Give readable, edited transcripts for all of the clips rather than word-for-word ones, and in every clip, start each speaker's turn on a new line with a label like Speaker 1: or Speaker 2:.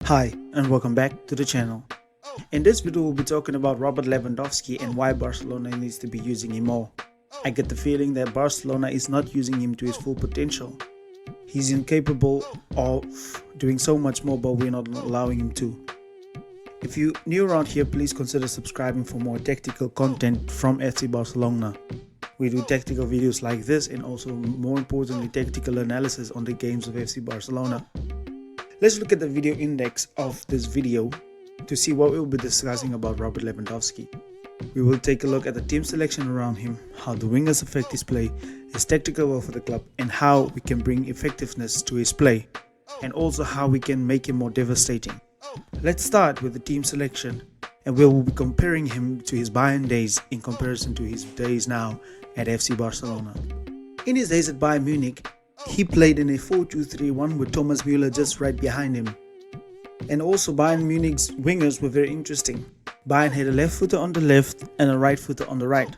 Speaker 1: Hi and welcome back to the channel. In this video we'll be talking about Robert Lewandowski and why Barcelona needs to be using him more. I get the feeling that Barcelona is not using him to his full potential. He's incapable of doing so much more, but we're not allowing him to. If you're new around here, please consider subscribing for more tactical content from FC Barcelona. We do tactical videos like this and also more importantly tactical analysis on the games of FC Barcelona. Let's look at the video index of this video to see what we'll be discussing about Robert Lewandowski. We will take a look at the team selection around him, how the wingers affect his play, his tactical will for the club, and how we can bring effectiveness to his play, and also how we can make him more devastating. Let's start with the team selection, and we will be comparing him to his Bayern days in comparison to his days now at FC Barcelona. In his days at Bayern Munich, he played in a 4-2-3-1 with Thomas Müller just right behind him. And also Bayern Munich's wingers were very interesting. Bayern had a left footer on the left and a right footer on the right.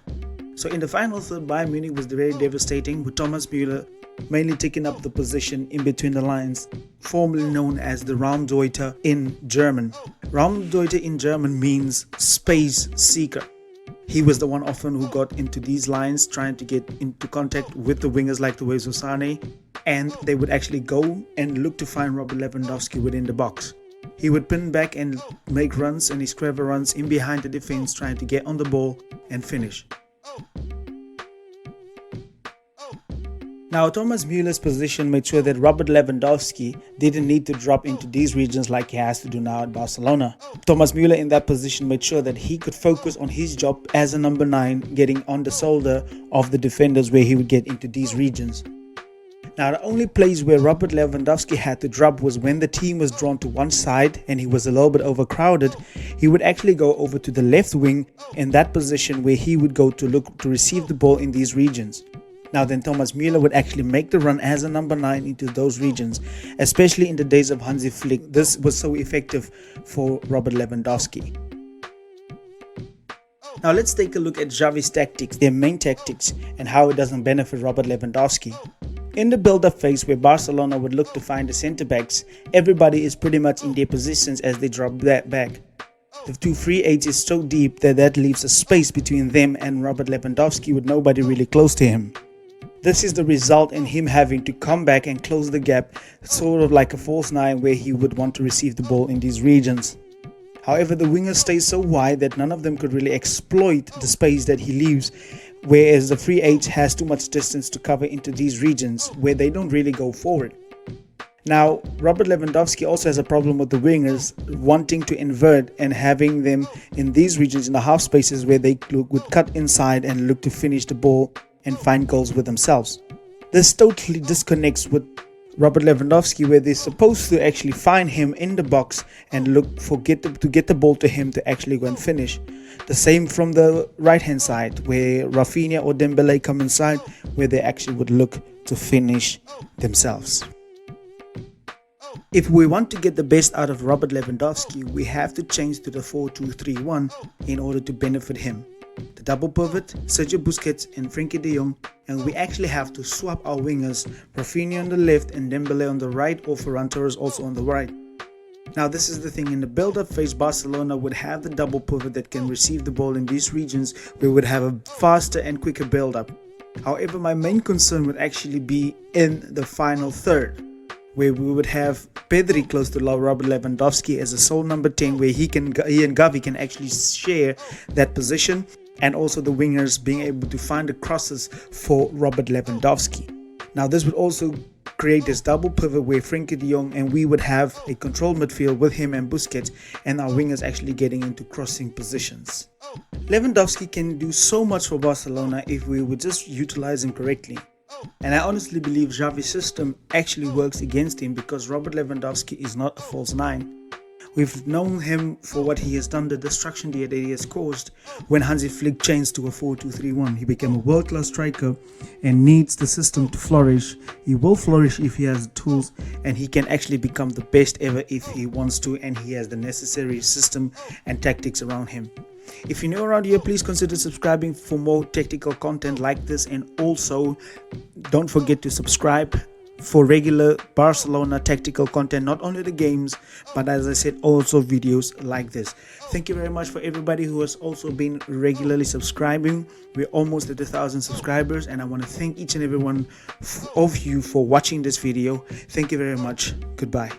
Speaker 1: So in the final third, Bayern Munich was very devastating with Thomas Müller mainly taking up the position in between the lines, formerly known as the Raumdeuter in German. Raumdeuter in German means space seeker. He was the one often who got into these lines trying to get into contact with the wingers like the ways of Sane, and they would actually go and look to find Robert Lewandowski within the box. He would pin back and make runs, and his clever runs in behind the defense trying to get on the ball and finish. Now Thomas Müller's position made sure that Robert Lewandowski didn't need to drop into these regions like he has to do now at Barcelona. Thomas Müller in that position made sure that he could focus on his job as a number 9, getting on the shoulder of the defenders where he would get into these regions. Now the only place where Robert Lewandowski had to drop was when the team was drawn to one side and he was a little bit overcrowded. He would actually go over to the left wing in that position where he would go to look to receive the ball in these regions. Now then Thomas Müller would actually make the run as a number 9 into those regions, especially in the days of Hansi Flick. This was so effective for Robert Lewandowski. Now let's take a look at Xavi's tactics, their main tactics, and how it doesn't benefit Robert Lewandowski. In the build-up phase where Barcelona would look to find the centre-backs, everybody is pretty much in their positions as they drop that back. The 2-3-8 is so deep that leaves a space between them and Robert Lewandowski with nobody really close to him. This is the result in him having to come back and close the gap, sort of like a false 9 where he would want to receive the ball in these regions. However, the wingers stay so wide that none of them could really exploit the space that he leaves, whereas the 3-8 has too much distance to cover into these regions where they don't really go forward. Now, Robert Lewandowski also has a problem with the wingers wanting to invert and having them in these regions in the half spaces where they would cut inside and look to finish the ball and find goals with themselves. This totally disconnects with Robert Lewandowski, where they're supposed to actually find him in the box and look to get the ball to him to actually go and finish. The same from the right hand side where Rafinha or Dembele come inside, where they actually would look to finish themselves. If we want to get the best out of Robert Lewandowski, we have to change to the 4-2-3-1 in order to benefit him. The double pivot, Sergio Busquets and Frenkie de Jong, and we actually have to swap our wingers, Rafinha on the left and Dembele on the right, or Ferran Torres also on the right. Now this is the thing, in the build-up phase Barcelona would have the double pivot that can receive the ball in these regions. We would have a faster and quicker build-up. However, my main concern would actually be in the final third, where we would have Pedri close to Robert Lewandowski as a sole number 10, where he and Gavi can actually share that position, and also the wingers being able to find the crosses for Robert Lewandowski. Now this would also create this double pivot where Frenkie de Jong and we would have a controlled midfield with him and Busquets, and our wingers actually getting into crossing positions. Lewandowski can do so much for Barcelona if we would just utilize him correctly. And I honestly believe Xavi's system actually works against him because Robert Lewandowski is not a false 9. We've known him for what he has done, the destruction that he has caused when Hansi Flick changed to a 4-2-3-1. He became a world-class striker and needs the system to flourish. He will flourish if he has the tools, and he can actually become the best ever if he wants to, and he has the necessary system and tactics around him. If you're new around here, please consider subscribing for more tactical content like this, and also don't forget to subscribe for regular Barcelona tactical content, not only the games, but as I said, also videos like this. Thank you very much for everybody who has also been regularly subscribing. We're almost at 1,000 subscribers, and I want to thank each and every one of you for watching this video. Thank you very much. Goodbye.